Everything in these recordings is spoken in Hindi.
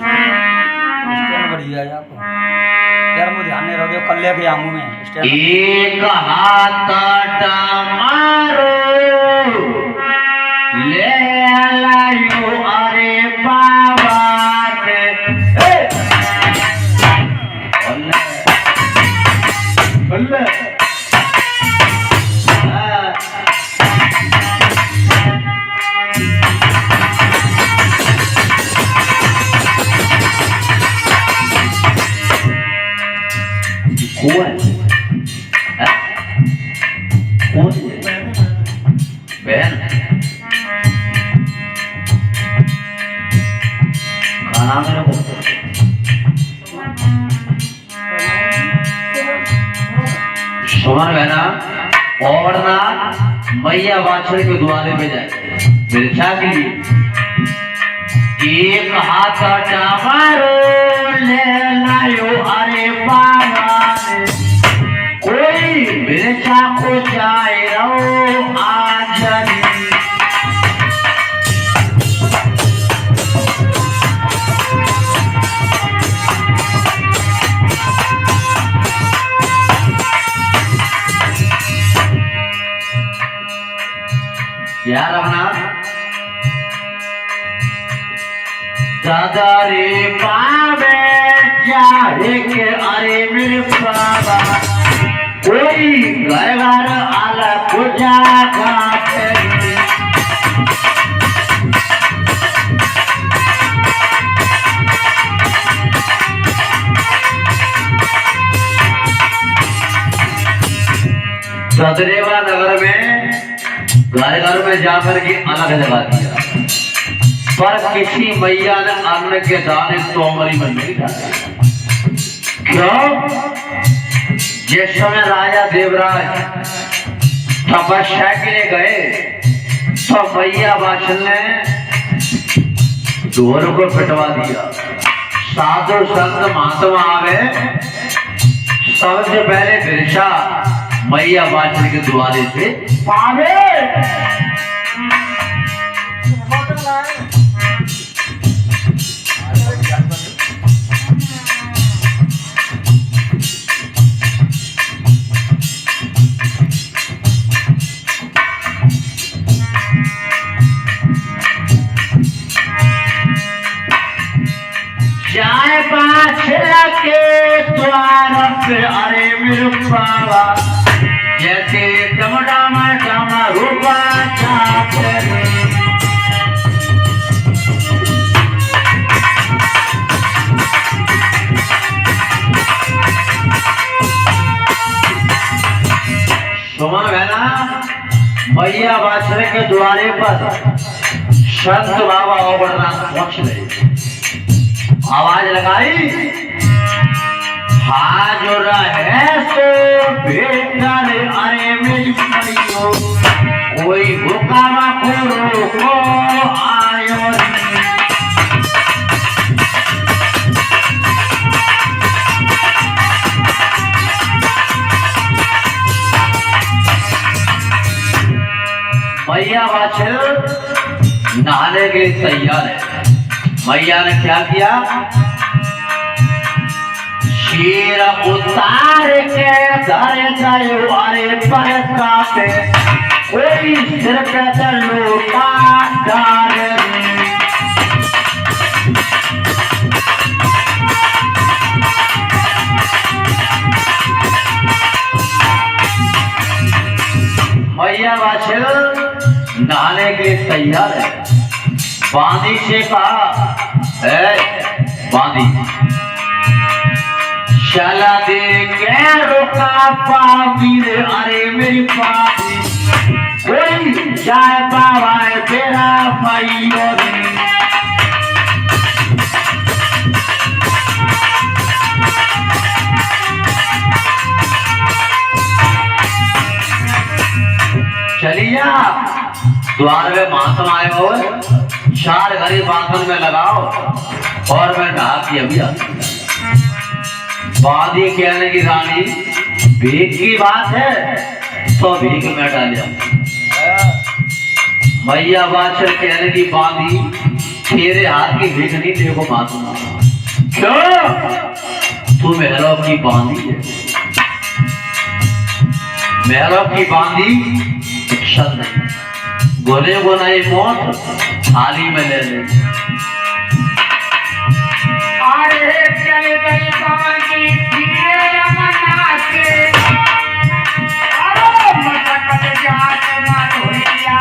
स्टैंड बढ़िया है आपको यार, मुझे ध्यान नहीं रह गया, कल लेके आऊंगा मैं स्टैंड। एक हाथ मारो ले लायो अरे बाबा ने बल्ले कौन कौन बहन खाना मेरे को सुमन बहना और ना मैया वाछड़ के द्वारे पे जाए बिरछा के लिए एक हाथ मारो ले लायो अरे बाबा कोई बिरछा को जाए रो आज यार अपना दादा रे बाबे जाए के अरे मेरे बाबा कोई घर आला पूजा खाते सदरेवा नगर में घर में जाकर के अलग लगा दिया, पर किसी मैया ने अन्न के दाने तोमरी में नहीं डाले। क्यों? जिस समय राजा देवराज तपस्या के लिए गए तो मैया वाचन ने ढोल को पिटवा दिया। साधु संत महात्मा आवे, सबसे पहले बिरछा मैया वाचन के द्वारे से पावे। जाए बाछड़ा के द्वार पे अरे मेरे बाबा जैसे डमडमा डमा रूपा चाहते सुमन बहना मैया बाछड़े के द्वारे पर संत बाबा अमरनाथ पहुंच गए। आवाज लगाई हाजुर है सो बेटा रे अरे मेरी भाइयों कोई हुक्म करो को आयो मैया वाछल नहाने के लिए तैयार है। मैया ने क्या किया? शीर उतार के धरे जायो अरे परका पे कोई सिर पे दलो डारे मैया वाछल नहाने के लिए तैयार है। बांदी से कहा बांदी चला दे के रोका पापी रे अरे मेरी पापी कोई जाए बाबा तेरा भाइयों चलिया द्वार में महात्मा आए हो, 4 घड़ी बांधन में लगाओ और मैं नहा के अभी आती हूँ। बांधी कहने की रानी भीख की बात है तो भीख में डालिया। मैया वाचर कहने की बांधी तेरे हाथ की भीख नहीं तेरे को मारूंगा। क्यों? तू महलों की बांधी है, महलों की बांधी क्षण नहीं, गोले गोनाई मौत थाली में ले ले। अरे चल गई बांधी धीरे यमुना के, अरे मटक जात माधुरिया,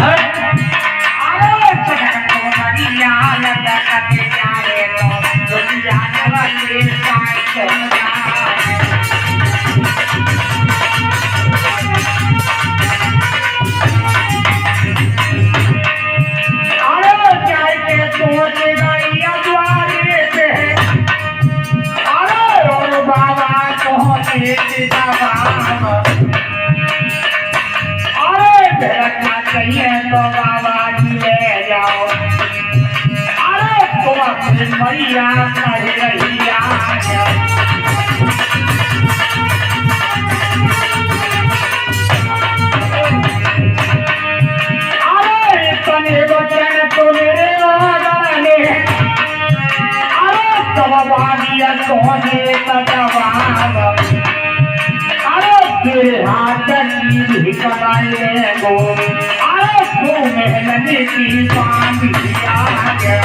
अरे चटक तो मरिया लटक के जाए तो दुनिया नवली पाए सोना। अरे भेड़ना चाहिए तो बाबा जी ले जाओ, अरे तुम अपनी मैया कह रही अरे इतने बचन तो मेरे ने, अरे तब बानिया सोने का जवाब, तेरे हाथ की भिखाए गो, अरे तू मेहनत की बांधिया गया।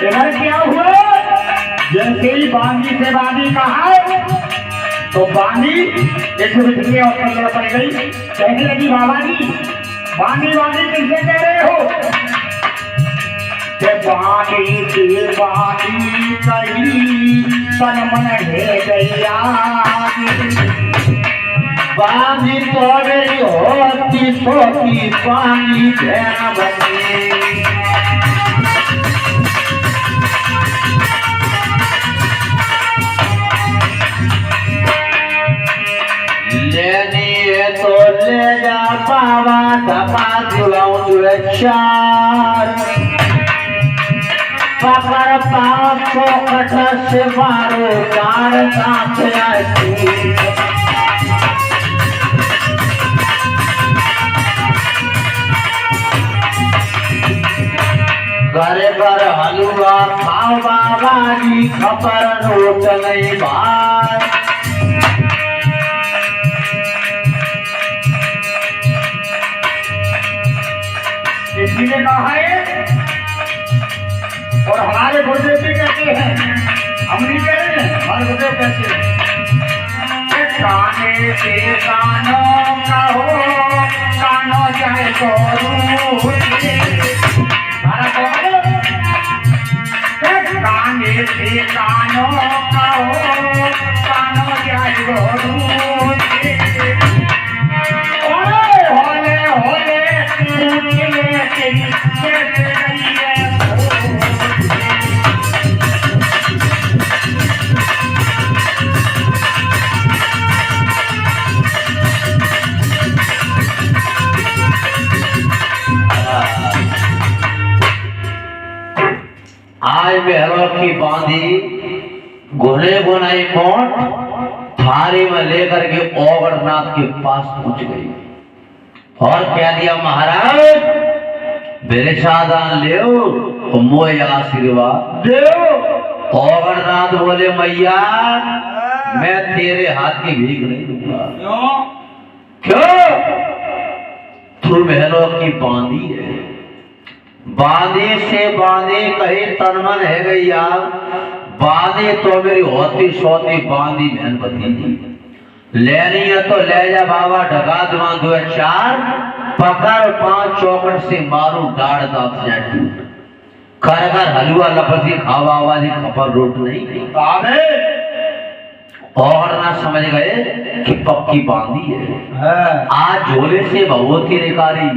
इधर क्या हुआ? जैसे ही बांधी से बांधी कहा तो बांधी एक बिजली और कलर पड़ गई। कहने लगी बाबा जी बांधी बांधी किससे कह रहे हो? बानी की बानी कही तन मन है गया, बानी तो मेरी होती सोती पानी बहन बनी। लेनी है तो ले जा बाबा धपा दिलाऊं तुझे चार, पकड़ पाँव चौकट से मारो चार दांत ऐसी। घर घर हलवा खाओ बाबा जी खबर नोट नहीं बार। इसलिए कहा है और हमारे गुरुदेव भी कहते हैं, हम नहीं कह रहे हैं, हमारे गुरुदेव कहते हैं काने से कानों का हो कानों जाए गोरू काने से कानों का हो कानों जाए गोरू। होले होले आज महलों की बांधी घुने बुनाई मोट थारी में लेकर के ओगरनाथ के पास पहुंच गई और कह दिया महाराज मेरे साधन ले मोए आशीर्वाद दे। ओगरनाथ बोले मैया मैं तेरे हाथ की भीख नहीं दूंगा। क्यों? तू महलों की बांधी है, बांधे से बांधे कहे तनमन है गई यार, बांधे तो मेरी होती सोती बांधी बहन भतीजी लेनी है तो ले जा बाबा ढका दुआ दो चार, पकड़ पांच चौकट से मारू डाढ़ दांत से टूट, कर कर हलवा लपसी खावा आवाजी खपर रोट नहीं और ना समझ गए कि पक्की बांधी है। आज झोले से भगवती निकाली,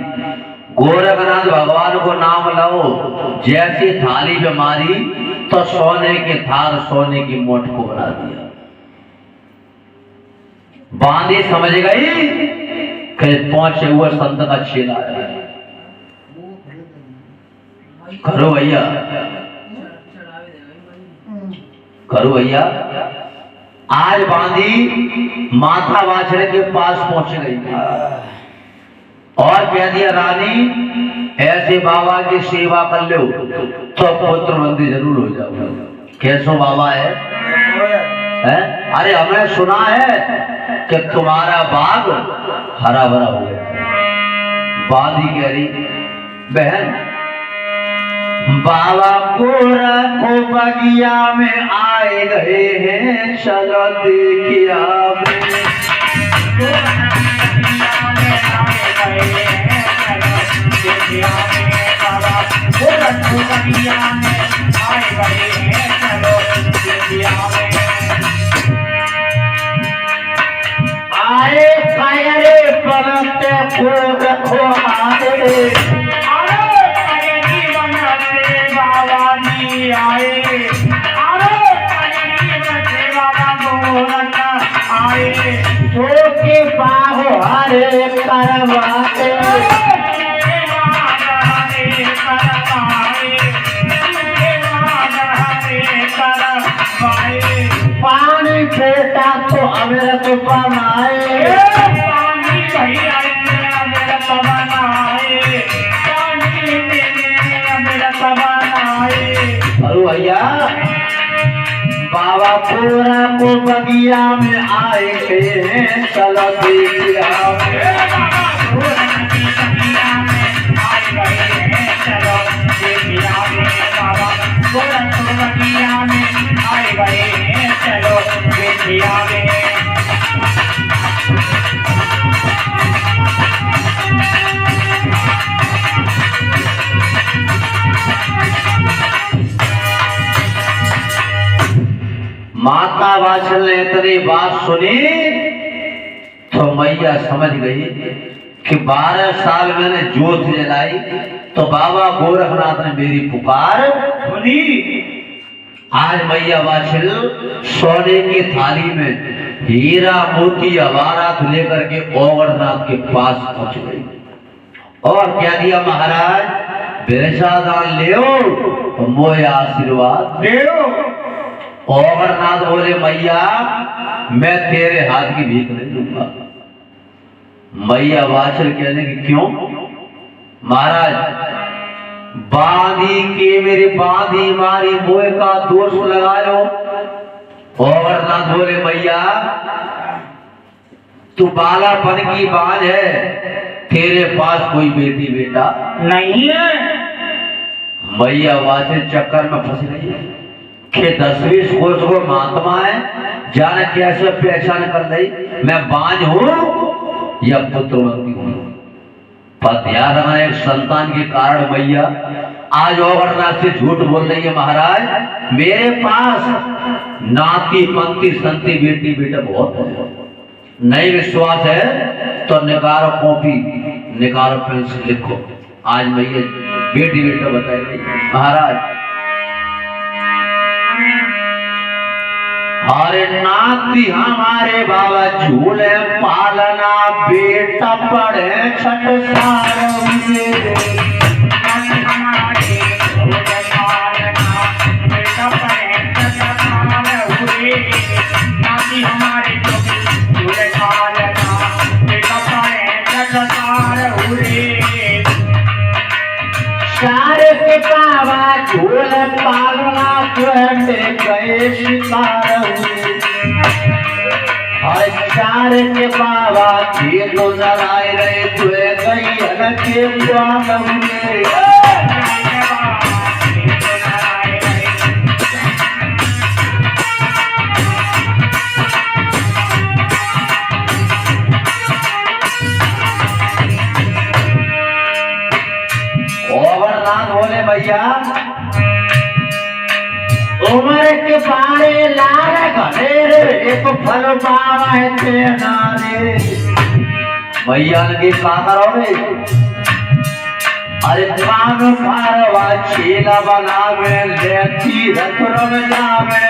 गोरखनाथ भगवान को नाम लो, जैसी थाली पे मारी तो सोने के थार सोने की मोट को बना दिया। बांधी समझ गई कि पहुंचे हुए संत का चेला है। करो भैया, करो भैया, आज बांधी माथा बाछड़े के पास पहुंच गई और कह दिया रानी ऐसे बाबा की सेवा कर लो तो पुत्रवंती जरूर हो जाओ। कैसो बाबा है? अरे हमने सुना है कि तुम्हारा बाग हरा भरा हो गया। बांधी कह रही बहन बाबा गोरा को बगिया में आए गए हैं, चलो देखिया आए फायरे परते को रखो आए के बाहो हरे करवाए पानी बेटा तो अमृत बनाए अरे भैया बाबा पूरा को बगिया में आए हैं, चलो देखिया माता वाचल ने इतनी बात सुनी तो मैया समझ गई कि 12 साल मैंने जोत जलाई तो बाबा गोरखनाथ ने मेरी पुकार सुनी। आज मैया वाचल सोने की थाली में हीरा मोती अवारात लेकर के ओगरनाथ के पास पहुंच गई और क्या दिया महाराज बिरसादान ले मोए आशीर्वाद दे। ओगरनाथ बोले मैया मैं तेरे हाथ की भीख नहीं दूंगा। मैया वाचल कहने की क्यों? महाराज बांधी के मेरी बांधी मारी मोए का दोष लगायो। ओगरनाथ बोले मैया तू बालापन की बांझ है, तेरे पास कोई बेटी बेटा नहीं है। मैया वाचल चक्कर में फंस गई है कि 10वीं कोर्स को महात्मा है, जाने कैसे पहचान कर ली मैं बांझ हूं या पुत्रवती हूं। पर ध्यान रखना एक संतान के कारण मैया आज ओगरनाथ से झूठ बोल रही है। महाराज मेरे पास नाती पंती संती बेटी बेटा बहुत है, नहीं विश्वास है तो निकालो कॉपी निकालो पेंसिल लिखो। आज मैया बेटी बेटा बताएगी। महाराज अरे नाती हमारे बाबा झूले पालना बेटा पढ़े छठ साल सारे के बाबा झूल पालना गए शिकार हुए। चार के बाबा के तो जराए रहे तुए गई के हुए। ओगरनाथ बोले भैया उम्र के पारे लारे घरे एक फल पावे थे नारे। भैया ने कहा करोगे? अरे पान पारवा छीला बनावे लेती रतुर में जावे।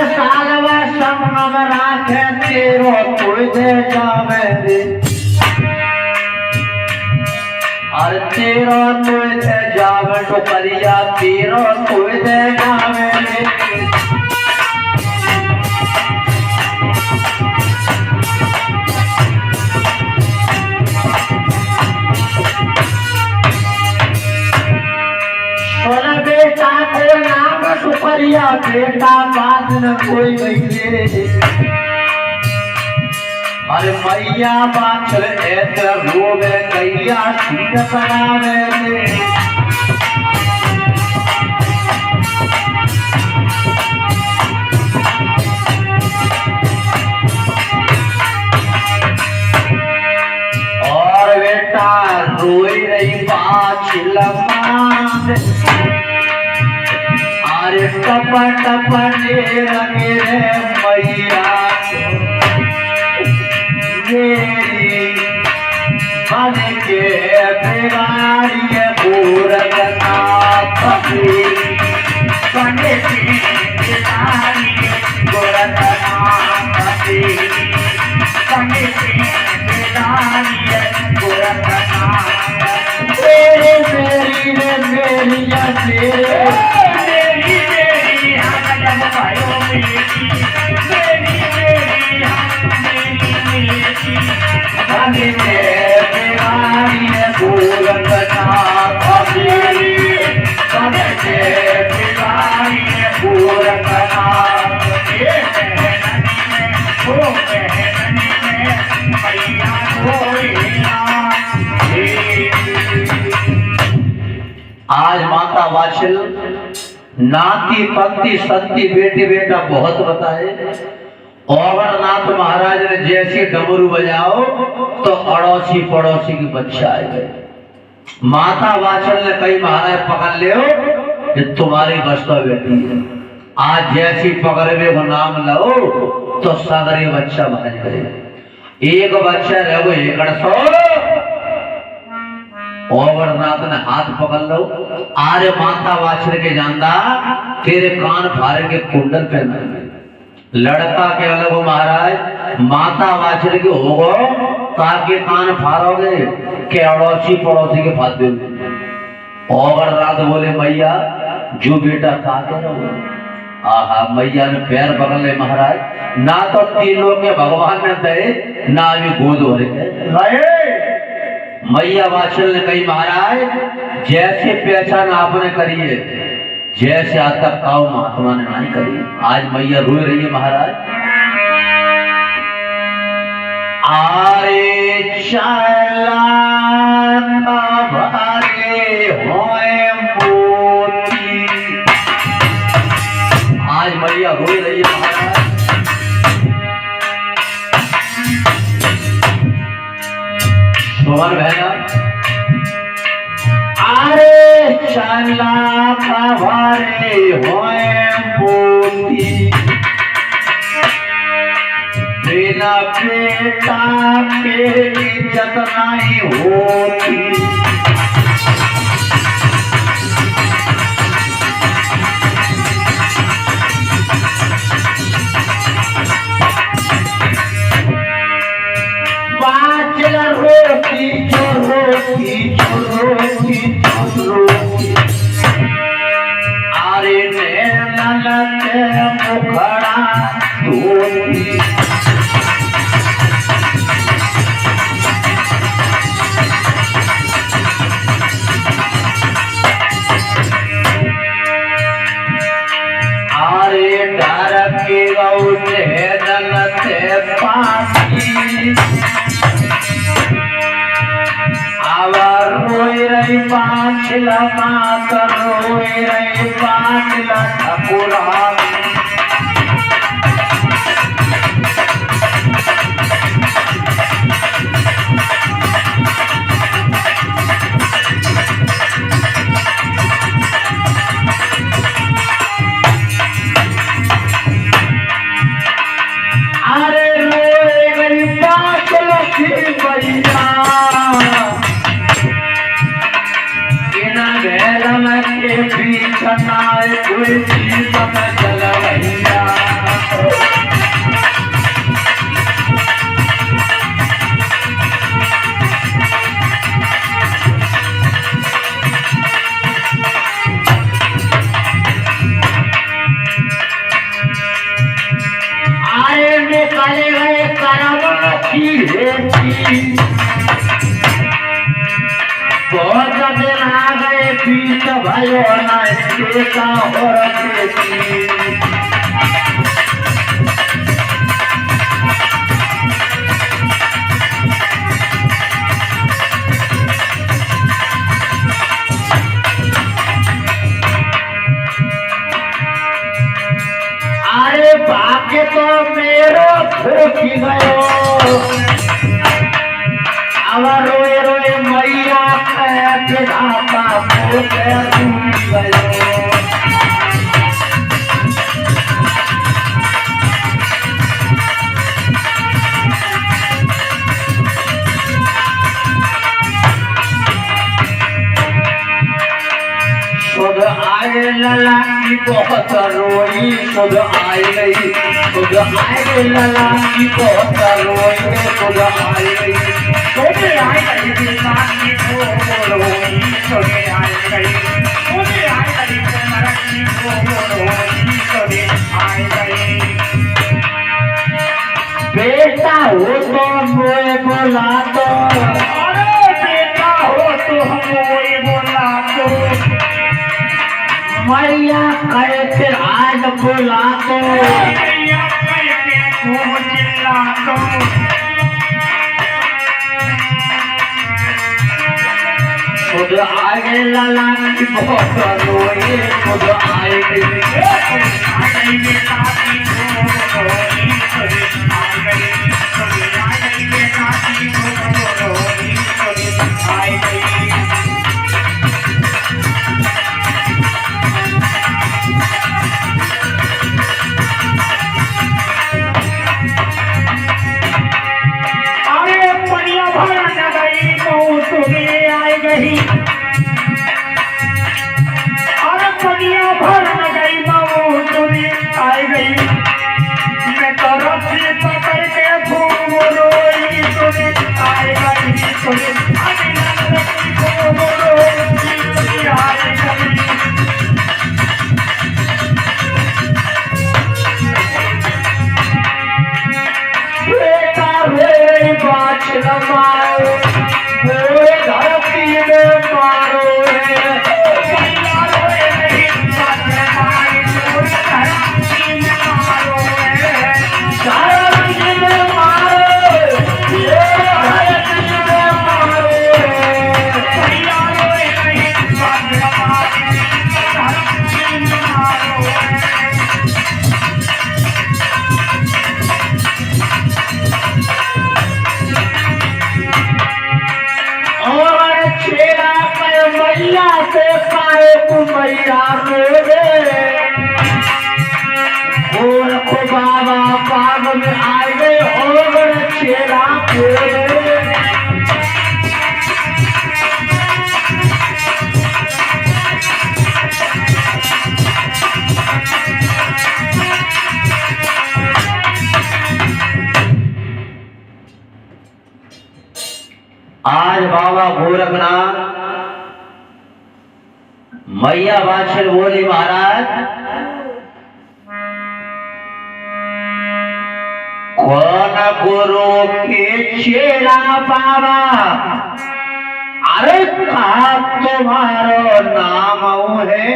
साल व संगम राखे तेरो अरे तेरा तो थे जावे टोकरिया तेरा तो थे जावे बेटा को नाम टुकरिया बेटा बाद न कोई नहीं। अरे मैया बाछल ऐसे रोवे कैया सीट करावे और बेटा रोई रही बाछल अरे टप टप लगे रे मैया मेरी मन के बिगाड़ी पूरत नाथ बने की बिगाड़ी पूरत नाथ बने की बिगाड़ी पूरत नाथ मेरी मेरी रे मेरी या तेरे मेरी मेरी हम जब भयो मेरी मेरी मेरी हम मेरी मेरी बने के बिगाड़ी पूरत नाथ बने के बिगाड़ी पूरत नाथ ये बहननी में वो बहननी में मैया कोई ना। आज माता वात्सल नाती पंती संती बेटी बेटा बहुत बताए। अमरनाथ महाराज ने जैसे डमरू बजाओ तो अड़ोसी पड़ोसी के बच्चे आए गए। माता वात्सल ने कई महाराज पकड़ ले कि तुम्हारी बस्ता बेटी है। आज जैसी पकड़े को नाम लो तो सगरे बच्चा भाज गए। एक बच्चा रह गो 100। अमरनाथ ने हाथ पकड़ लो आरे माता वात्सल के जानदा तेरे कान फाड़े के कुंडल पहना। लड़का के अलग हो महाराज माता वात्सल के होगो ताकि कान फाड़ोगे के अड़ोसी पड़ोसी के फाड़ दोगे। अमरनाथ बोले मैया जो बेटा खाते रहो। आहा मैया ने पैर पकड़ ले महाराज ना तो तीनों के भगवान ने दे ना भी गोद भर के। मैया वात्सल ने कही महाराज जैसे पहचान आपने करी है जैसे आज तक काऊ महात्मा ने नहीं करी। आज मैया रोई रही है महाराज। आरे चला भरे होए मोती। आज मैया रोई रही है महाराज। बहना अरे चला भरे होए मोती बिना बेटा के इज्जत नहीं होती। अरे मुखड़ा धोती अरे डर के गौले दलते पासी आवर रोई रही पाछला मातर रोई रही पाछला ठकुरा। अरे रोई रही पाछला की मैया के बीच कोई चीज में चला बहुत दिन आ गए पीत भयो ना देता और देती अरे भाग्य तो मेरो फूटी गयो अब रोए रोए मैया के धाता फूटे टूट गयो खुद आए लला की बहुत रोई खुद आई गई खुद आए लला की बहुत रोई खुद आई गई मुझे आई गई दीवानी को रोई मुझे आई गई मुझे आई गई मरनी को रोई मुझे आई गई बेटा हो तो मोए बोला तो अरे बेटा हो तो मोए बोला तो मैया कहे फिर आज बोला तो मैया कहे खूब चिल्ला तो खुद आगे लला की बहुत रोई खुद आई गई आ गई बेटा की रोई मुझे आई गई मुझे आ गई बेटा की रोई मुझे आई गई बाबा पाग में आए गए और चेला आज बाबा गोरखनाथ मैया बादशाह बोली महाराज कौन गुरु के चेला बाबा अरे कहा तुम्हारो नाम है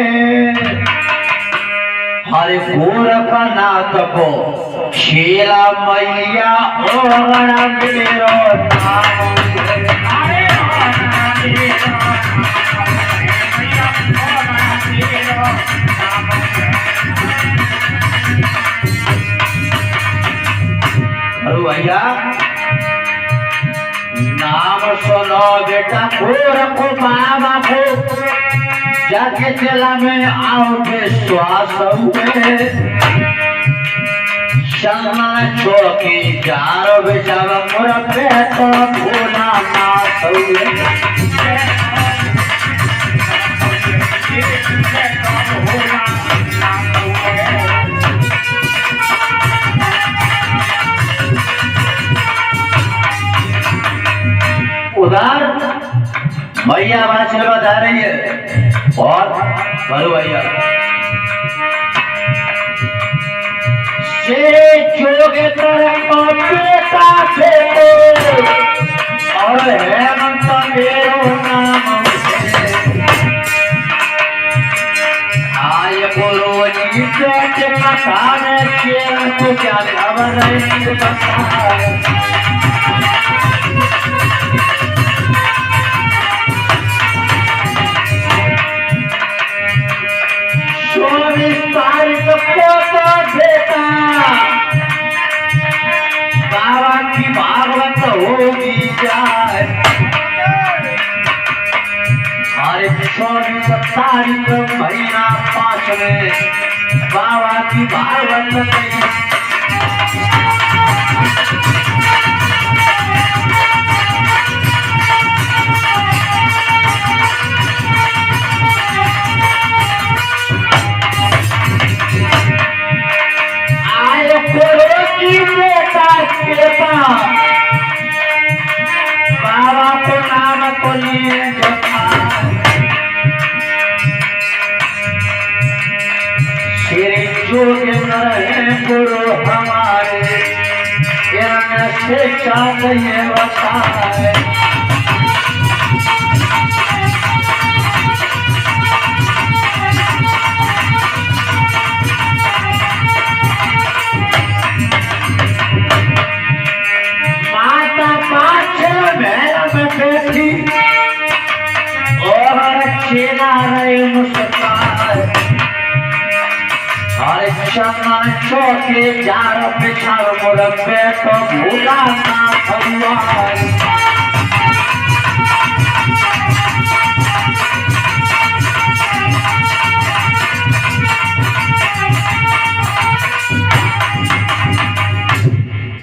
हरे गोरखनाथ को चेला मैया ओगण मेरो नाम भैया नाम सुनो बेटा गोरख बाबा को जाके चला में आओ विश्वास हुए चलना चौकी चारो बेचारा मोरा पेट भोला नाथ हुए उधर भैया बादशाह बता रही है और बड़ो भैया से जोगे बेटा और हेमंत मेरो नाम सारे शेर को क्या खबर नहीं पता। 24 तारीख को तो बेटा बाबा की भागवत होगी जाए। अरे 24 तारीख महीना 5 में बाबा की भागवत नहीं। बाबा को नाम को लिए श्री जोगेंद्र गुरु हमारे से चाहिए बताए। चंदन चौके जार पिछाड़ मुरब्बे तो भूला ना भगवान।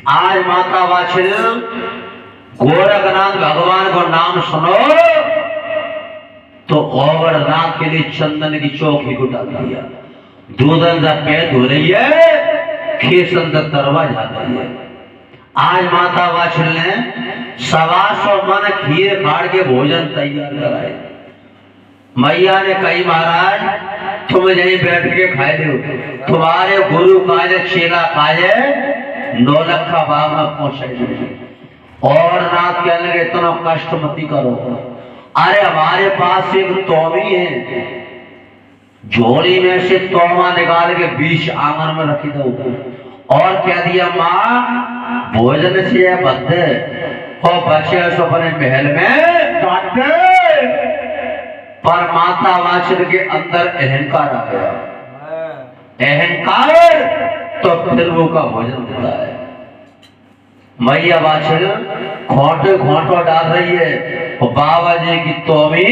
आज माता वाछिल गोरखनाथ भगवान को नाम सुनो तो गोवर्धनाथ के लिए चंदन की चौकी को डाल दिया। दूधन का पैर धो रही है, खेसन का तरवा जा रही है। आज माता वाछिल ने 125 मन खीर फाड़ के भोजन तैयार कराए। मैया ने कही महाराज तुम यहीं बैठ के खाए दो, तुम्हारे गुरु काजे चेला काजे 9 लखा बाग में पहुंचे। और नाथ कहने लगे इतना कष्ट मती करो। अरे हमारे पास एक तोमी है, झोली में से तोमा निकाल के बीच आंगन में रखी दो। और कह दिया माँ भोजन से बद्दे और बच्चे सो अपने महल में बांधे। पर माता वाछिल के अंदर अहंकार आ गया। अहंकार तो फिर वो का भोजन होता है। मैया वाछिल खोटे खोटो डाल रही है और बाबा जी की तोमी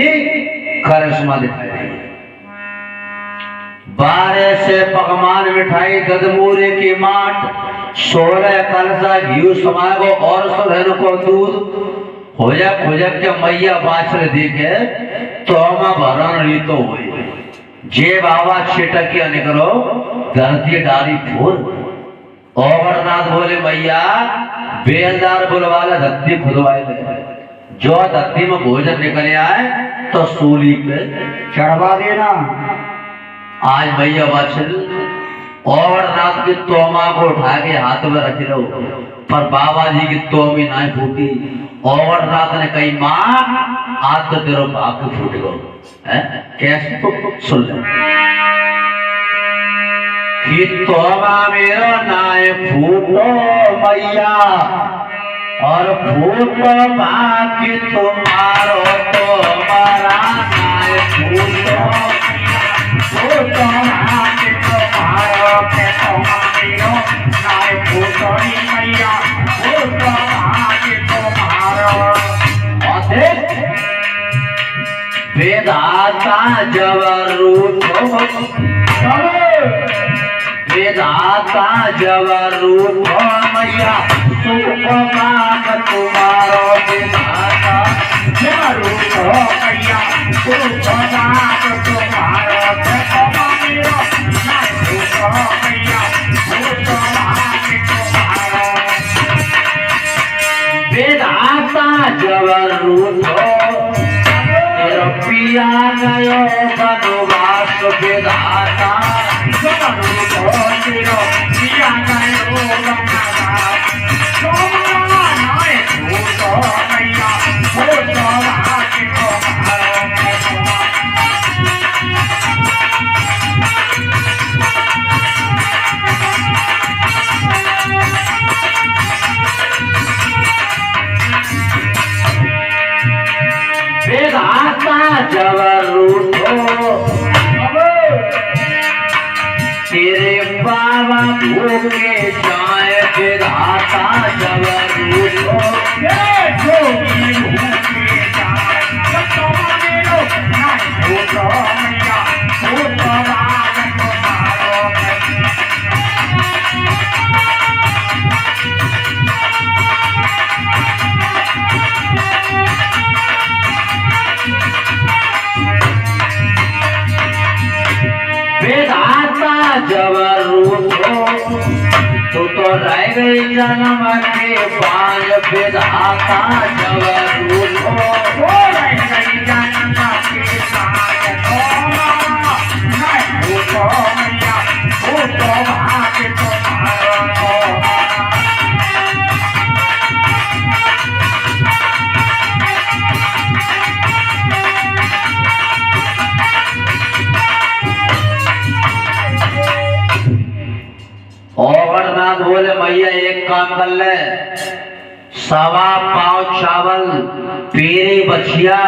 करिश्मा दिखाई रही है। 12 से पकवान मिठाई गदमूरे की माट 16 कलसा घी समागो और सुरहन को दूध होजक होजक के मैया वाछिल देखे तोमा भरण रीतो हुई। जे बाबा छिटकिया निकलो धरती डाली फूल। ओवरनाथ बोले मैया बेलदार बुलवाला धरती खुदवाए ले। जो धरती में भोजन निकले आए तो सूली पे चढ़वा देना। आज मैया वाछिल ओवरनाथ की तोमा को उठा के हाथ में रख लो, पर बाबा जी की तोमी नहीं फूटी। ओवरनाथ ने कही माँ आज तो तेरा बाप फूट गो है कैसे तो सुन ले कि तोमा मेरा नाय फूटो मैया और फूटो बाकी तुम्हारो तो मारा नाय फूटो फूटो बाकी तुम्हारो के तुम्हारो नाय फूटो मैया फूटो बाकी तुम्हारो। वेदाता जब रूठो वेदाता जब रूठो मैया सुख बाप तुम्हारो। वेदाता जब रूठो मैया सुख बाप तुम्हारो। वेदाता जब रूठो पिया गयो बनवास। वेदाता जब रूठो पिया गयो बनवास। मैया जब रूठो तेरे बाबा भूखे जाए विधाता जब रूठो विधाता जब रूठो तो रह गई जन्म के पांच विधाता जब रूठो औरनाथ बोले मैया एक काम कर ले, 1.25 पाव चावल, पेरी बछिया,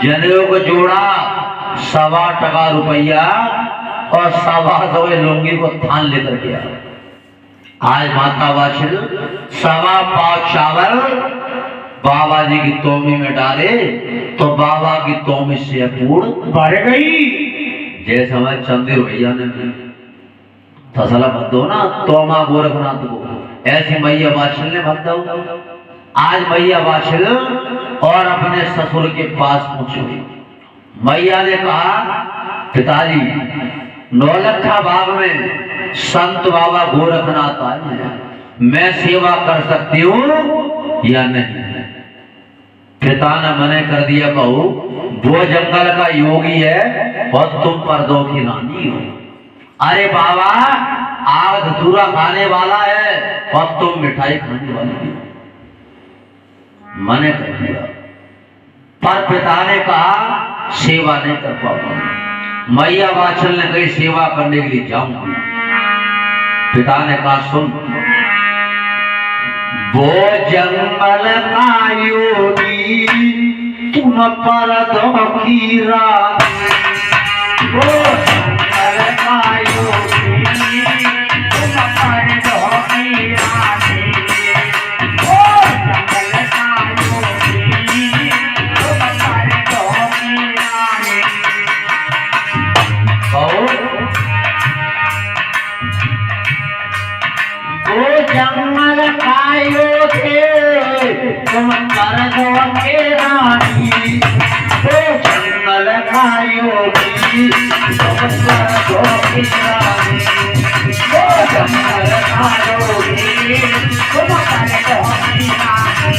जनेऊ को जोड़ा, 1.25 रुपया और 1.25 लुंगी को थान लेकर गया। आज माता वाचिल 1.25 पाव चावल बाबा जी की तोमी में डाले तो बाबा की तोमी से पूर्ण भर गई। जैसे हमारे चंदेर भैया ने फसला भर दो ना तोमा गोरखनाथ को, ऐसी मैया वात्सल ने भर दो। आज मैया वात्सल और अपने ससुर के पास पहुंची। मैया ने कहा पिताजी नौलखा बाग में संत बाबा गोरखनाथ आए हैं, मैं सेवा कर सकती हूँ या नहीं? पिता ने मने कर दिया, बहू वो जंगल का योगी है और तुम पर्दों की रानी हो। अरे बाबा आग धतूरा खाने वाला है और तुम मिठाई खाने वाली हो। मने कर दिया, पर पिता ने कहा सेवा नहीं कर पाऊंगा। मैया वात्सल ने कही सेवा करने के लिए जाऊंगी। पिता ने कहा सुन, वो जंगल का योगी तुम पर्दों की रानी, वो जंगल का योगी तुम पर्दों की रानी, वो जंगल का योगी तुम पर्दों की रानी। वो जंगल का योगी तुम पर्दों की रानी, वो जंगल का योगी तुम पर्दों की रानी, वो जंगल का योगी तुम पर्दों की रानी,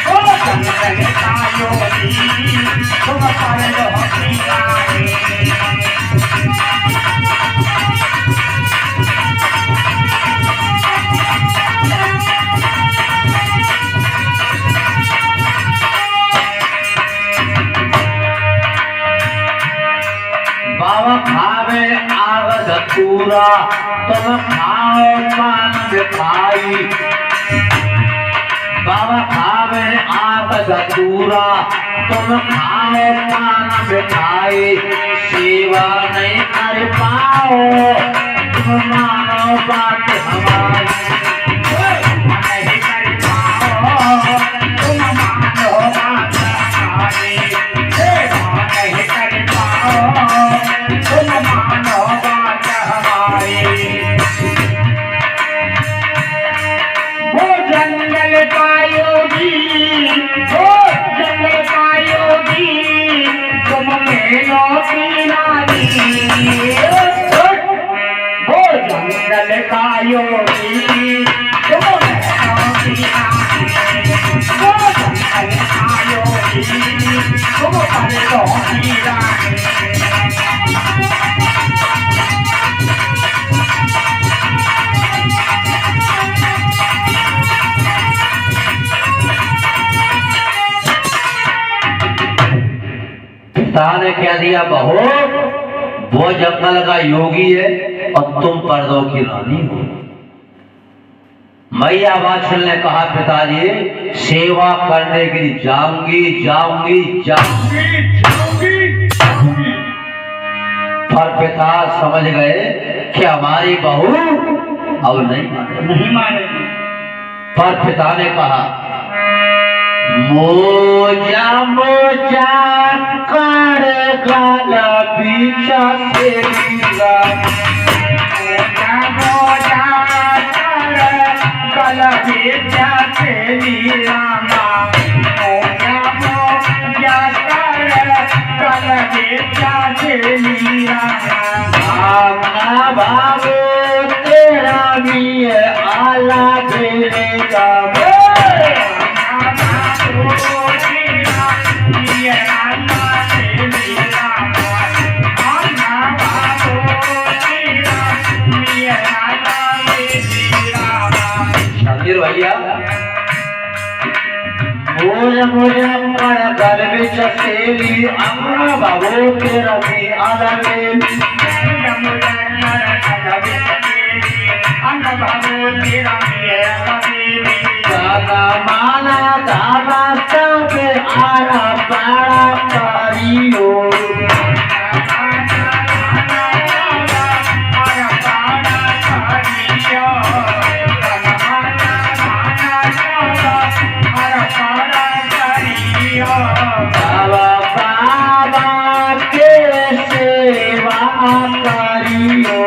वो जंगल का योगी तुम पर्दों की रानी। बाबा खावे आग धतूरा तुम खाओ पान मिठाई, बाबा खावे आग धतूरा तुम खाओ पान मिठाई, सेवा नहीं कर पाओ तुम मानो बात हमारी, नहीं कर पाओ तुम मानो बात हमारी, नहीं कर पाओ तुम मानो बात हमारी। वो जंगल का योगी, वो जंगल का योगी तुम मेलों की रानी, वो जंगल का योगी तुम मेलों की रानी, वो जंगल का योगी तुम पर्दों की रानी। पिता ने कह दिया, बहू वो जंगल का योगी है और तुम पर्दों की रानी हो। मैया वात्सल ने कहा पिताजी सेवा करने के लिए जाऊंगी जाऊंगी जाऊंगी। पर पिता समझ गए कि हमारी बहू अब नहीं मानेगी। पर पिता ने कहा मोजा मोजा कर गाला पीछा से लीला मोजा मोजा कर गला पीछा से लीला मोजा मोजा कर गला पीछा से लीला बाबू तेरा भी आला भेजेगा भैया मुझे कर बिच सेली अम्मा बाबू तेरा भी आला माना दाना सब आरा पारा पारियो बाबा बाबा के सेवा करियो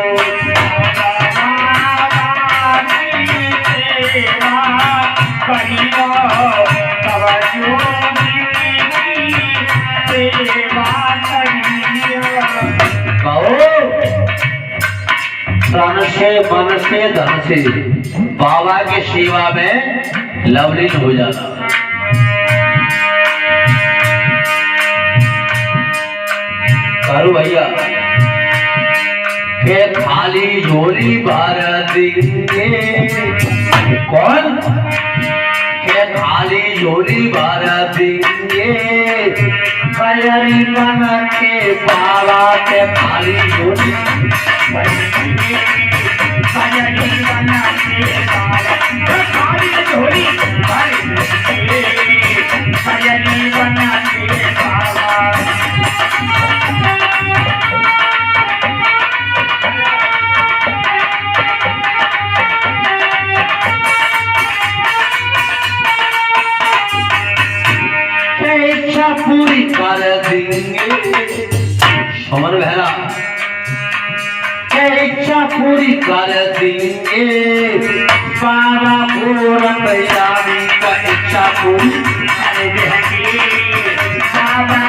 तन से मन से धन से बाबा की सेवा में लवलीन हो जाना। करो भैया के खाली झोली भर देंगे कौन के खाली झोली भर देंगे कयरी बन के बाबा के खाली झोली कयरी बन के बाबा खाली झोली कयरी बन के बाबा पूरी कर देंगे समर बहना इच्छा पूरी कर देंगे बाबा पूरन यामी का इच्छा पूरी कर देंगे बाबा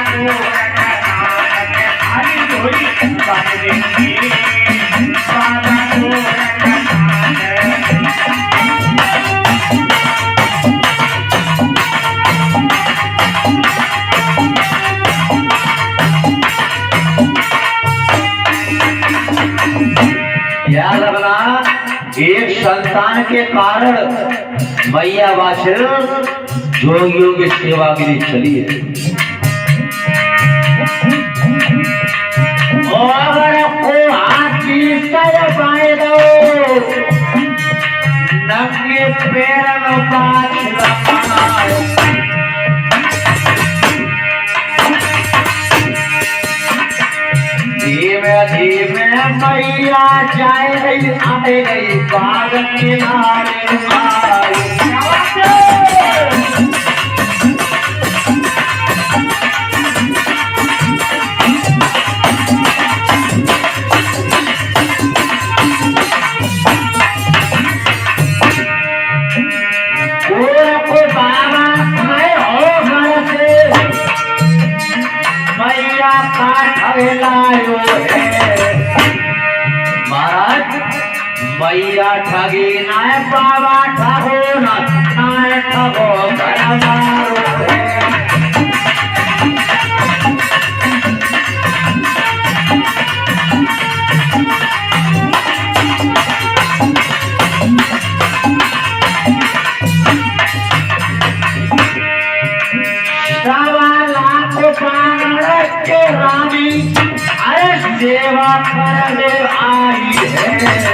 याद रखना एक संतान के कारण मैया वासर जोगियों की सेवा के लिए चली है। और को हाथी सर पाए दो नंगे पैरन पाछ लगाओ धीमे धीमे मैया जाए गई आने गई बाग किनारे को बाबा मैं हो घर से मैया का ठगलायो है महाराज मैया ठगी नाय बाबा ठगो नाय ठगो गरमारो है के रानी अरे सेवा करने आई है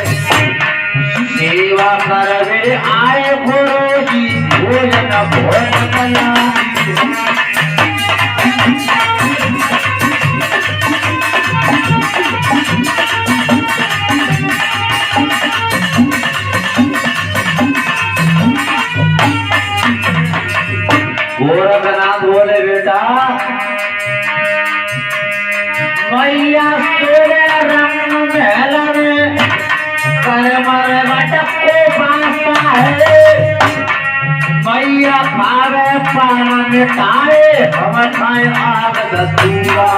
सेवा करने आए गुरु जी भोजन भोजन बनाई मैया तेरे रंग महल में करमर भटको बासा है। मैया खावे पान मिटाए हम खाए आग दस्तूरा।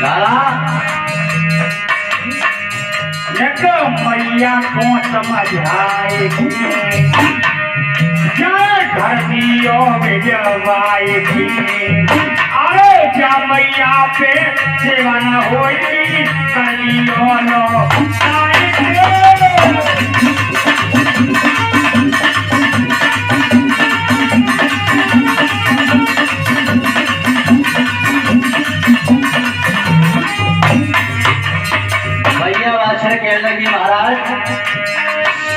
लाला एक मैया को समझाएगी क्या घर दियो में जवाएगी। अरे क्या मैया पे सेवा न होगी कर दियो लो भैया बादशाह कहने लगी महाराज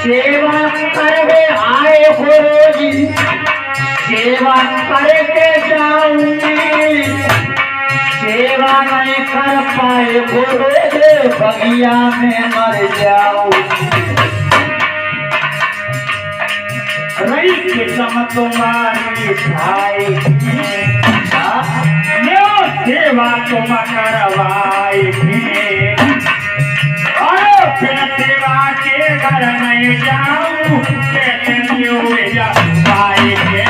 सेवा करके आए गुरु जी सेवा करके जाऊंगी। सेवा नहीं कर पाए गुरु जी बगिया में मर जाऊंगी। रही किस्म तुम्हारी खाएगी सेवा तुम करवाएगी। फिर सेवा के घर नहीं जाऊं कैसे क्यों जा पाएंगे।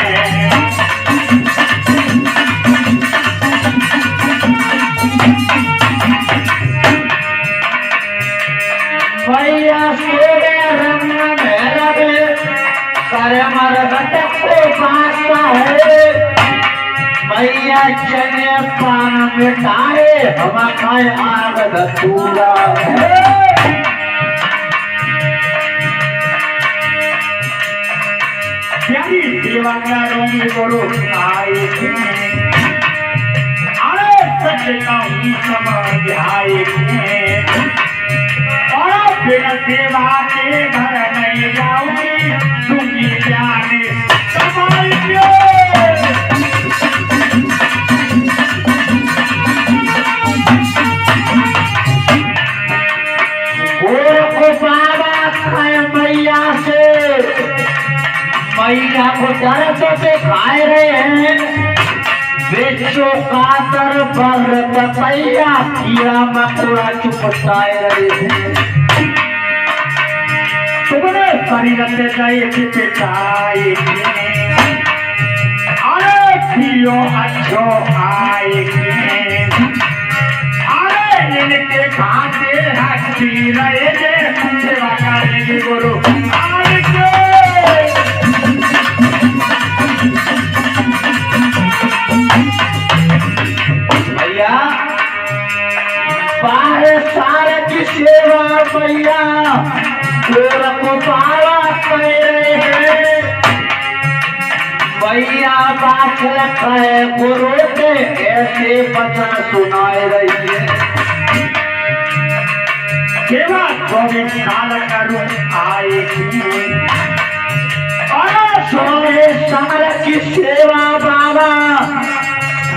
भैया तेरे रंग में करमर भटको बासा है। भैया चने पान मिटाए हम खाए आग दस्तूरा। प्यारी सेवा करूंगी गुरु आएगी। अरे सच कहूँ समझाएगी। और फिर सेवा के घर नहीं जाऊंगी दूंगी जाने कमाएंगे। मैया से मैया को दर्द से खाए रहे हैं। बेचो कातर पर बतैया कीड़ा मकोड़ा चुपटाए रहे हैं। तुमने शरीर से गए चिपटाए अरे पियो अच्छो आएगी। अरे इनके खाते हस्ती रहेंगे सेवा करेंगे गुरु आएंगे। भैया बाहर सारे की सेवा भैया को पारा कर रहे हैं। भैया बात है गुरु के ऐसे वचन सुनाए रही है। सेवा 24 साल करूं आएगी। और 24 साल की सेवा बाबा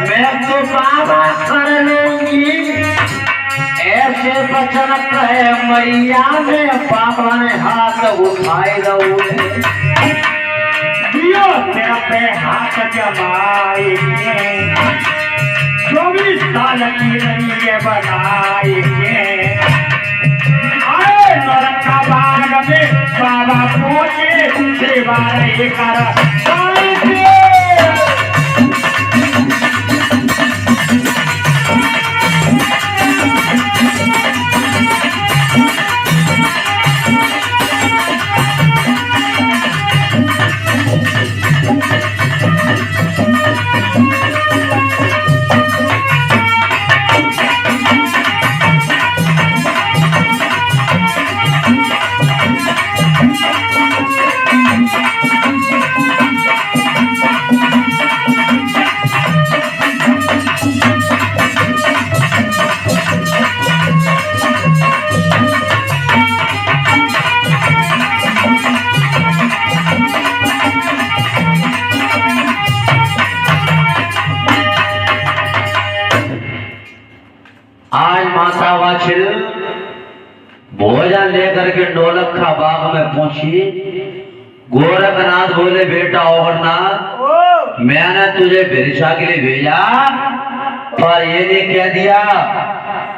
मैं तो बाबा कर लूंगी। ऐसे वचन कहे मैया ने बाबा ने हाथ उठाए रहे। दियो सिर पे हाथ जमाएंगे। 24 साल की रही बनाएंगे। अरे नरका बाग में बाबा पहुंचे सेवा नहीं कर पाएंगे। आज माता वाछिल भोजन लेकर के नौलखा बाग में पहुंची। गोरखनाथ बोले बेटा और नाथ मैंने तुझे बिरसा के लिए भेजा, पर ये ने कह दिया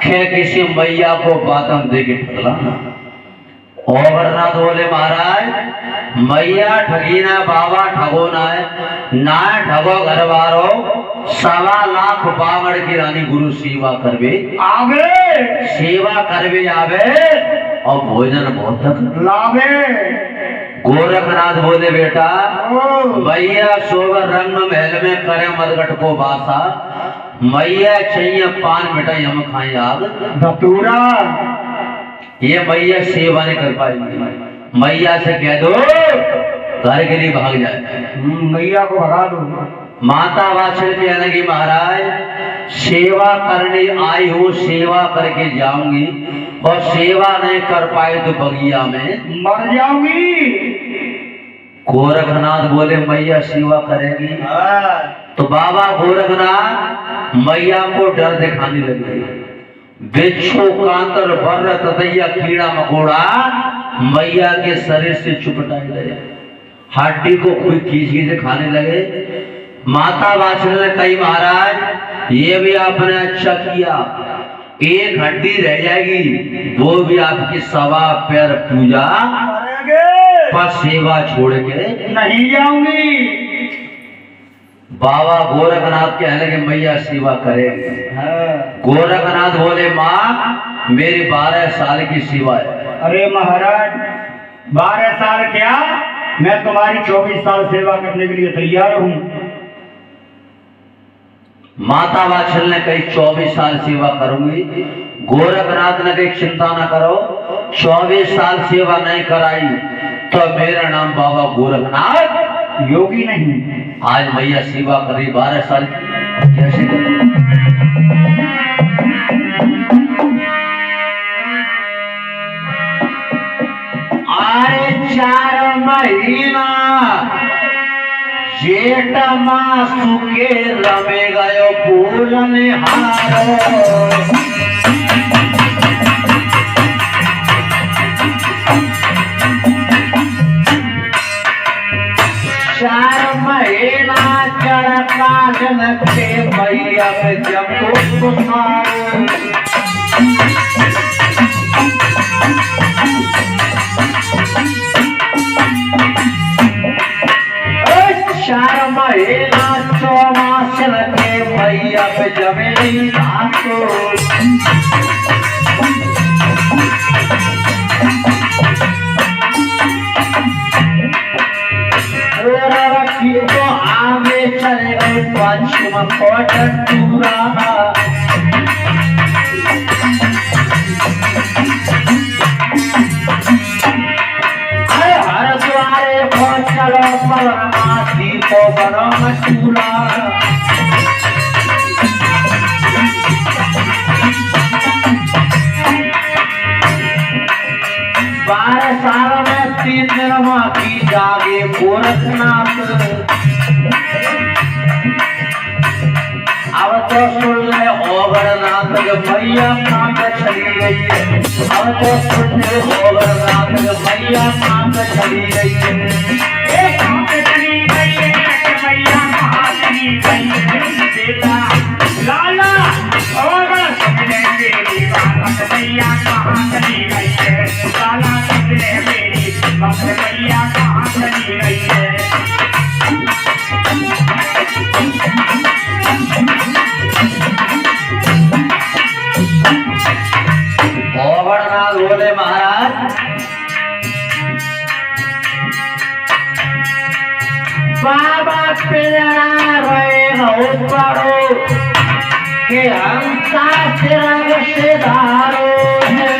कि किसी मैया को बातम दे के ठगलाना। औरनाथ बोले महाराज मैया ठगी ना, बाबा ठगो ना है, ना ठगो घर बारो, 1.25 लाख बावड़ की रानी गुरु सेवा करवे आवे, सेवा करवे आवे और भोजन बहुत लावे। गोरखनाथ बोले बेटा मैया सोवर रंग महल में करे मदगट को बासा, मैया चाहिए 5 मिठाई हम खाएं आग धतूरा। ये मैया सेवा नहीं कर पाएगी, मैया से कह दो घर के लिए भाग जाए, मैया को भगा दो। माता वात्सल कहने लगी महाराज सेवा करने आई हूँ, सेवा करके जाऊंगी, और सेवा नहीं कर पाए तो बगिया में मर जाऊंगी। गोरखनाथ बोले मैया सेवा करेगी। तो बाबा गोरखनाथ मैया को डर दिखाने लगे, बिच्छू कांतर बर्र ततैया कीड़ा मकोड़ा मैया के शरीर से चुपटाने लगे, हड्डी को कोई खींच खींच खाने लगे। माता वात्सल ने कही महाराज ये भी आपने अच्छा किया, एक हड्डी रह जाएगी वो भी आपकी 1.25 पैर पूजा पर सेवा छोड़ के नहीं जाऊंगी। बाबा गोरखनाथ कहने लगे मैया सेवा करेगी। गोरखनाथ बोले माँ मेरी 12 साल की सेवा है। अरे महाराज 12 साल क्या, मैं तुम्हारी 24 साल सेवा करने के लिए तैयार हूँ। माता वात्सल ने कही 24 साल सेवा करूंगी। गोरखनाथ ने कही चिंता न करो, 24 साल सेवा नहीं कराई तो मेरा नाम बाबा गोरखनाथ योगी नहीं। आज मैया सेवा कर रही 12 साल की, कैसे करें? आए 4 महीना जेठ मासु के रमे गयो फूलन हारो, 4 महीना चढ़का जनक के मैया जब तुम्हारो। 4 महीना 6 मास के मैया पे जमेली घासो, रखी तो आगे चले गए पश्चिम कोट टूरा। हर द्वारे को चलो परमासी को बनो मशूरा। 12 साल में 3 दिन की जागे गोरखनाथ। अब तो सुन ले ओगरनाथ के मैया काम पे चली गई है, अब तो सुन ले ओगरनाथ के मैया काम पे चली गई है। एक काम पे चली गई है, मैया कहाँ चली गई है बेटा लाला, ओगर समझे मेरी बात, मैया कहाँ चली गई है लाला, समझे मेरी बात, मैया कहाँ चली गई है। ओगरनाथ बोले महाराज बाबा प्यारा रहे हो पड़ो कि हम सिर से धारो है,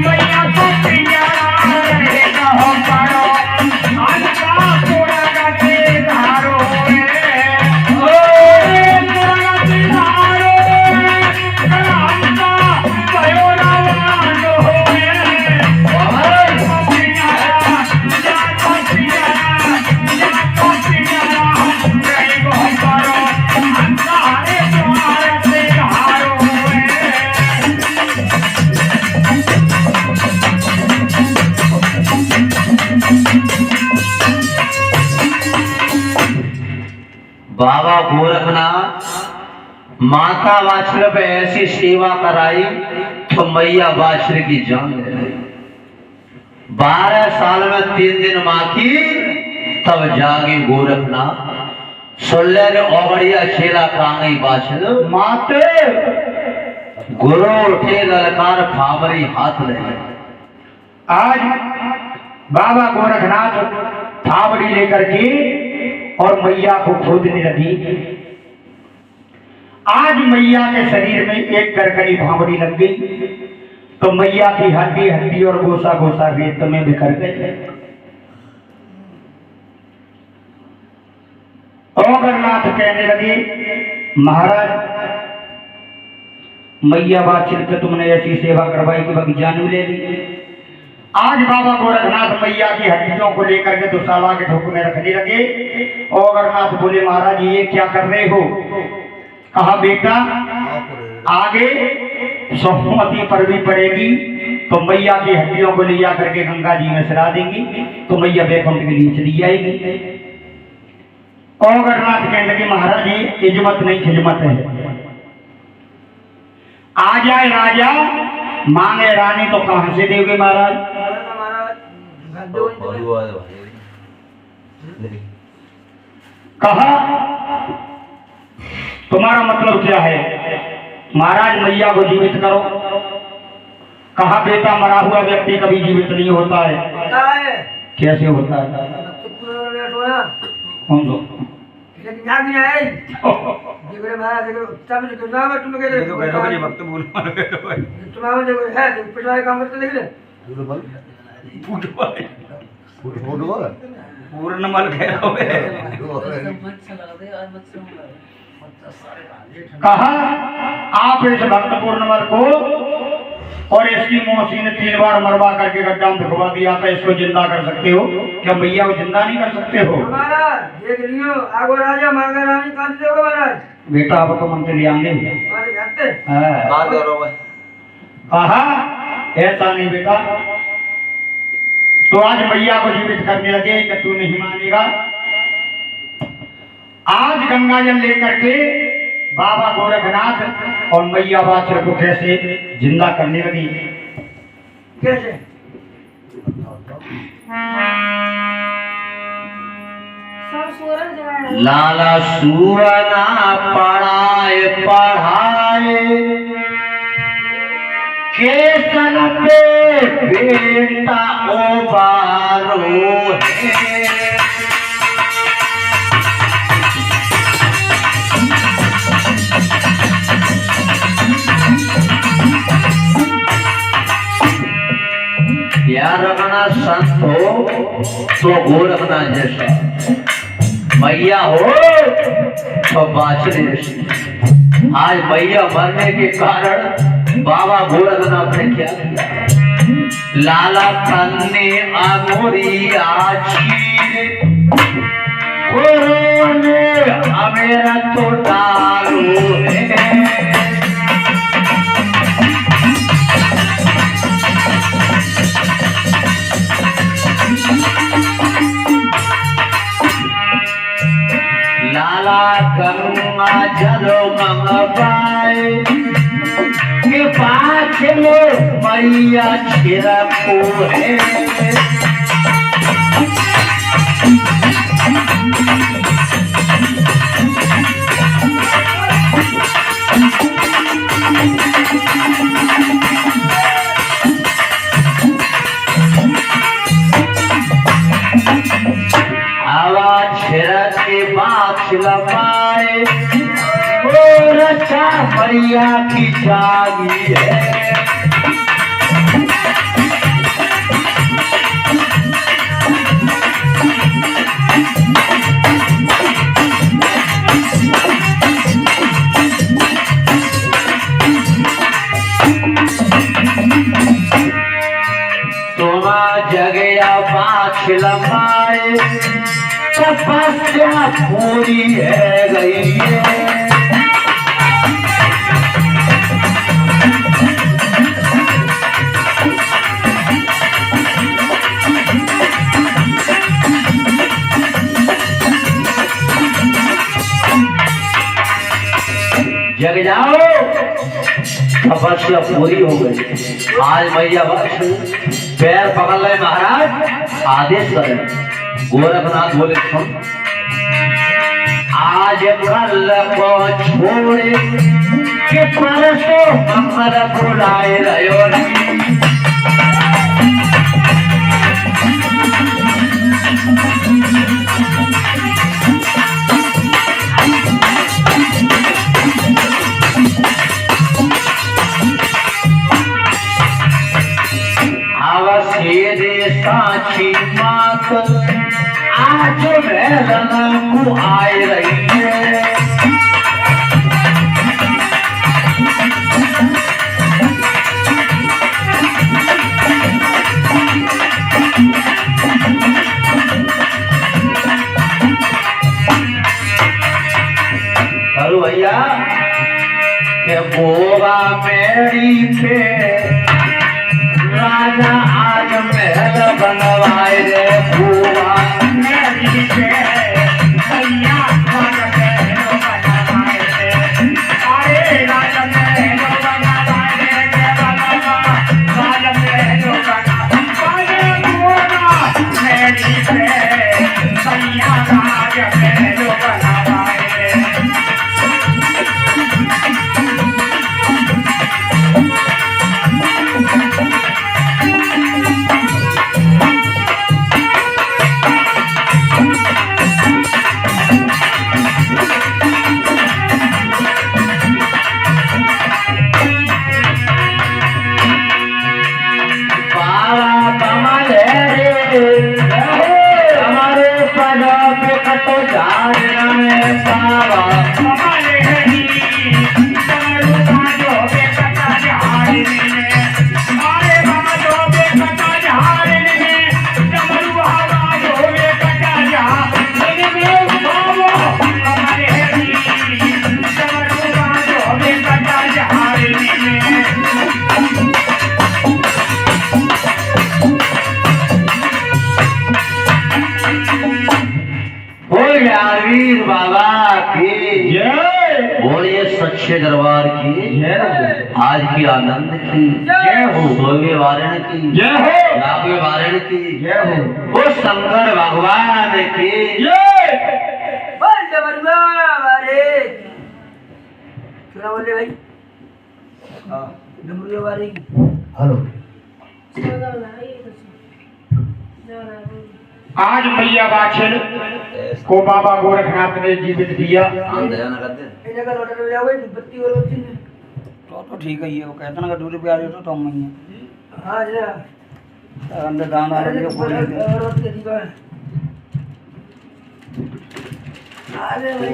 मैया को प्यारा रहे हो पड़ो, हमका पूरा के धारो है, ओ पूरा के धारो हमका भयो रावण है। बाबा गोरखनाथ माता वाछड़ पे ऐसी सेवा कराई तो मैया वाछड़ की जान ले ली। 12 साल में 3 दिन माँ की तब जागे गोरखनाथ सोल्ले ने ओगड़िया छेला कांगई वाछड़ माते गुरु उठे ललकार फावरी हाथ ले। आज बाबा गोरखनाथ फावड़ी लेकर के और मैया को खोदने लगी। आज मैया के शरीर में एक करकरी फावड़ी लग गई तो मैया की हड्डी हड्डी और गोसा गोसा रेत में बिखर गए। ओगरनाथ कहने लगे महाराज मैया वाछड़ पे तुमने ऐसी सेवा करवाई कि बाकी जानू ले ली। आज बाबा गोरखनाथ मैया की हड्डियों को लेकर के दुशाला के ठोकने रखने लगे। ओगरनाथ बोले महाराज ये क्या कर रहे हो? कहा बेटा आगे सोमवती पर भी पड़ेगी तो मैया की हड्डियों को ले जाकर के गंगा जी में सरा देंगी तो मैया बैकुंठ के लिए चली जाएगी। ओगरनाथ कहने लगे महाराज ये इज्जत नहीं खिजमत है। आ जाए राजा मांगे रानी तो कहां से देंगे महाराज? कहा तुम्हारा मतलब क्या है? महाराज मैया को जीवित करो। कहा बेटा मरा हुआ व्यक्ति कभी जीवित नहीं होता है। कैसे होता है? कौन दो पूर्णमल कहा आप इस भक्त पूर्णमल को और इसकी मौसी ने 3 बार मरवा करके गड्ढा में भिगवा दिया था, इसको जिंदा कर सकते हो क्या? मैया को जिंदा नहीं कर सकते हो? देख लियो आगो राजा मांगा रानी कर दोगे महाराज। बेटा आप तो मंत्र ले आएंगे। कहा ऐसा नहीं बेटा। तो आज मैया को जीवित करने लगे कि तू नहीं मानेगा। आज गंगा जल लेकर के बाबा गोरखनाथ और मैया वाछड़ को कैसे जिंदा करने लगी। कैसे? लाला सुरना पढ़ाए पढ़ाए केतन पे बेटा ओ बारो है। यार रखना संत हो तो गोरखनाथ जैसा, मैया हो तो वाछड़ जैसी। आज मैया मरने के कारण बाबा गोरखनाथ ने क्या किया? लाला कन्ने आगोरी आछी कोरोने हमेरा तो डालो है। लाला गंगा जलो मंगवाए के पाछ में मैया छिरा को है। आवाज छिरा के बाक्स लपाए और अच्छा मैया की जागी है। सोना जगया बाक्स लपाए तपस्या पूरी है गई है। जग जाओ, तपस्या पूरी हो गई। आज मैया बख्श पैर पकड़ ले महाराज, आदेश करें। गोरखनाथ बोले सुन, आज कल को छोड़े के परसों मंगल बुलाए रहो नहीं। अवश्य साक्षी मात आज मेलन को आए रही है। करो भैया के बोगा मेरी पे राजा आज महल बनवाए रे। बुआ मेरी पे भैया आज महल बनवाए रे। अरे राजा महल बनवाए रे, राजा महल बनवाए रे। बुआ मेरी पे भैया आज महल बनवाए रे। हमारे पदों पे कटो झाड़ियों में पावा। हमारे बाजों पे कटा झाड़ने में, हमारे बाजों पे कटा झाड़ने में, डमरू बाजों पे कटा झाड़ने में, बाबो हमारे डमरू बाजों पे कटा झाड़ने में। वीर बाबा की जय, बोलिए सच्चे दरबार की जय, आज की आनंद की जय हो, सोवे वारण की जय हो, लागे वारण की जय हो, वो शंकर भगवान की जय। बोल डमरुआ रे। सुना बोले भाई, हाँ डमरुआ रे की। हेलो। आज मैया बाछल को बाबा गोरखनाथ ने जीवित दिया। इन्हें का लौटा ले जाओगे बत्ती और बत्ती में। तो ठीक है, ये वो कहते ना कि दूरी पे आ रही हो तो हम नहीं हाँ जा। है अंदर दान आ रही है पूरी औरत के दीवार। अरे भाई